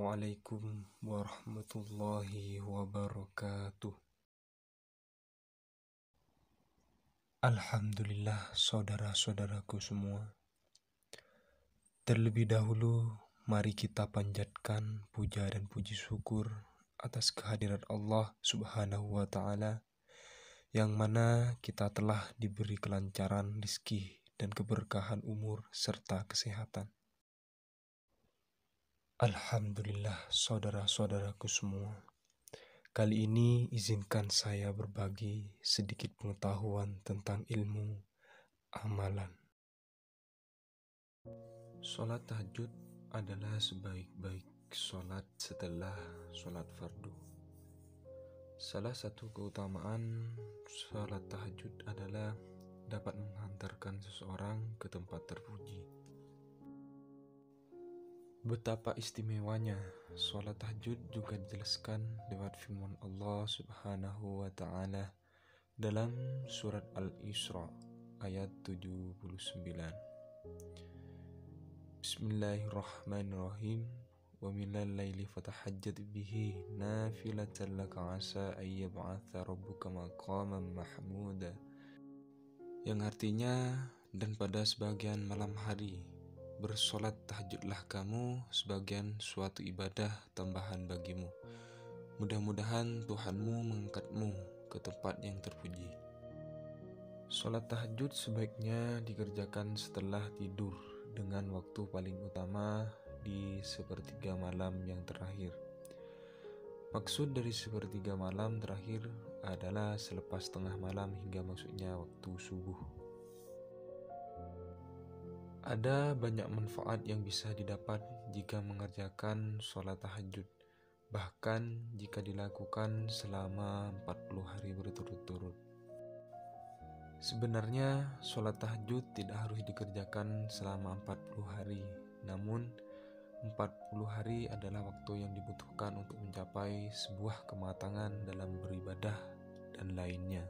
Assalamualaikum warahmatullahi wabarakatuh. Alhamdulillah, saudara-saudaraku semua. Terlebih dahulu, mari kita panjatkan puja dan puji syukur atas kehadirat Allah Subhanahu wa Ta'ala, yang mana kita telah diberi kelancaran rezeki dan keberkahan umur serta kesehatan. Alhamdulillah, saudara-saudaraku semua. Kali ini izinkan saya berbagi sedikit pengetahuan tentang ilmu amalan. Sholat tahajud adalah sebaik-baik sholat setelah sholat fardu. Salah satu keutamaan sholat tahajud adalah dapat menghantarkan seseorang ke tempat terpuji. Betapa istimewanya sholat tahajud juga dijelaskan lewat firman Allah Subhanahu wa Ta'ala dalam surat Al-Isra ayat 79. Bismillahirrahmanirrahim. Wa minal laili fatahajjad bihi nafilatan laka asa ay yab'atha rabbuka maqaman mahmuda. Yang artinya, dan pada sebagian malam hari bersolat tahajudlah kamu sebagian suatu ibadah tambahan bagimu. Mudah-mudahan Tuhanmu mengangkatmu ke tempat yang terpuji. Solat tahajud sebaiknya dikerjakan setelah tidur dengan waktu paling utama di sepertiga malam yang terakhir. Maksud dari sepertiga malam terakhir adalah selepas tengah malam hingga maksudnya waktu subuh. Ada banyak manfaat yang bisa didapat jika mengerjakan sholat tahajud, bahkan jika dilakukan selama 40 hari berturut-turut. Sebenarnya, sholat tahajud tidak harus dikerjakan selama 40 hari, namun 40 hari adalah waktu yang dibutuhkan untuk mencapai sebuah kematangan dalam beribadah dan lainnya.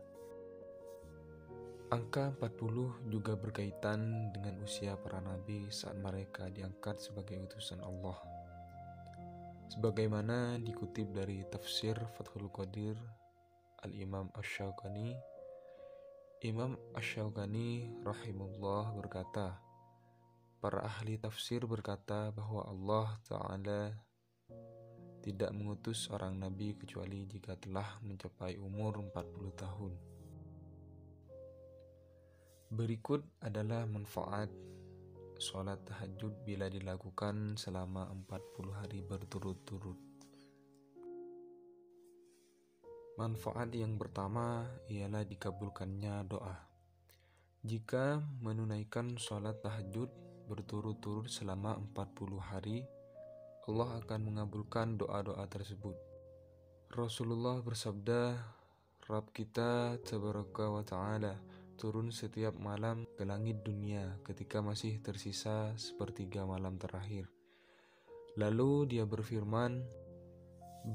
Angka 40 juga berkaitan dengan usia para nabi saat mereka diangkat sebagai utusan Allah. Sebagaimana dikutip dari tafsir Fathul Qadir Al-Imam Asy-Syaukani, Imam Asy-Syaukani rahimahullah berkata, para ahli tafsir berkata bahwa Allah Ta'ala tidak mengutus orang nabi kecuali jika telah mencapai umur 40 tahun. Berikut adalah manfaat sholat tahajud bila dilakukan selama 40 hari berturut-turut. Manfaat yang pertama ialah dikabulkannya doa. Jika menunaikan sholat tahajud berturut-turut selama 40 hari, Allah akan mengabulkan doa-doa tersebut. Rasulullah bersabda, Rabb kita Tabaraka wa Ta'ala turun setiap malam ke langit dunia ketika masih tersisa sepertiga malam terakhir. Lalu dia berfirman,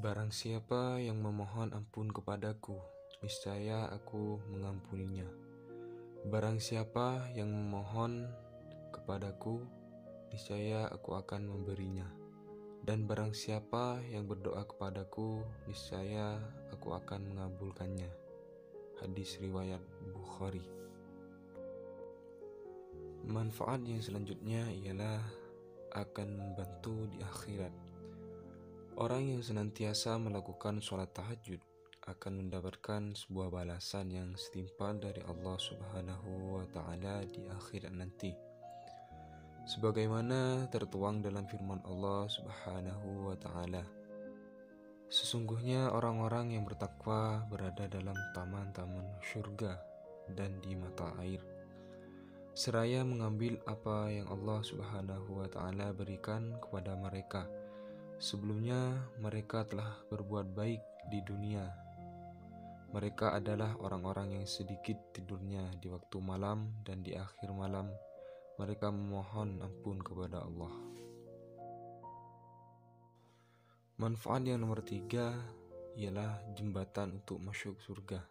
barang siapa yang memohon ampun kepadaku, niscaya aku mengampuninya. Barang siapa yang memohon kepadaku, niscaya aku akan memberinya. Dan barang siapa yang berdoa kepadaku, niscaya aku akan mengabulkannya. Hadis riwayat Bukhari. Manfaat yang selanjutnya ialah akan membantu di akhirat. Orang yang senantiasa melakukan sholat tahajud akan mendapatkan sebuah balasan yang setimpal dari Allah Subhanahu wa Ta'ala di akhirat nanti. Sebagaimana tertuang dalam firman Allah Subhanahu wa Ta'ala, sesungguhnya orang-orang yang bertakwa berada dalam taman-taman surga dan di mata air, seraya mengambil apa yang Allah Subhanahu wa Ta'ala berikan kepada mereka. Sebelumnya mereka telah berbuat baik di dunia. Mereka adalah orang-orang yang sedikit tidurnya di waktu malam, dan di akhir malam mereka memohon ampun kepada Allah. Manfaat yang nomor 3 ialah jembatan untuk masuk surga.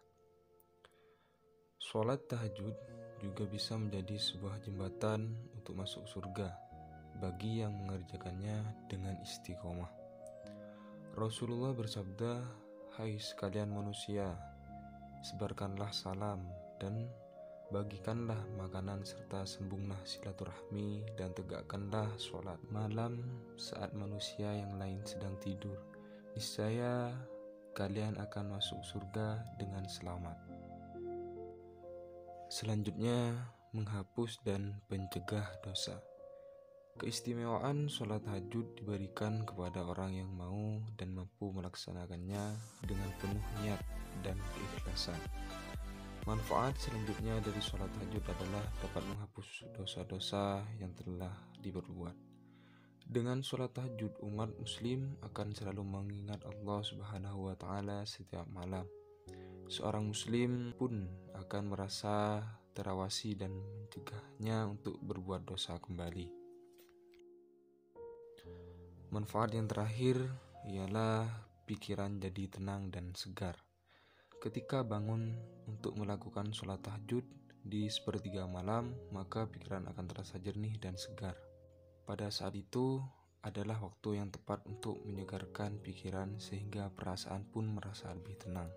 Sholat tahajud juga bisa menjadi sebuah jembatan untuk masuk surga bagi yang mengerjakannya dengan istiqomah. Rasulullah bersabda, "Hai sekalian manusia, sebarkanlah salam dan bagikanlah makanan serta sambunglah silaturahmi dan tegakkanlah sholat malam saat manusia yang lain sedang tidur. Niscaya kalian akan masuk surga dengan selamat." Selanjutnya, menghapus dan pencegah dosa. Keistimewaan sholat tahajud diberikan kepada orang yang mau dan mampu melaksanakannya dengan penuh niat dan keikhlasan. Manfaat selanjutnya dari sholat tahajud adalah dapat menghapus dosa-dosa yang telah diperbuat. Dengan sholat tahajud, umat muslim akan selalu mengingat Allah Subhanahu wa Ta'ala setiap malam. Seorang muslim pun akan merasa terawasi dan mencegahnya untuk berbuat dosa kembali. Manfaat yang terakhir ialah pikiran jadi tenang dan segar. Ketika bangun untuk melakukan sholat tahajud di sepertiga malam, maka pikiran akan terasa jernih dan segar. Pada saat itu adalah waktu yang tepat untuk menyegarkan pikiran sehingga perasaan pun merasa lebih tenang.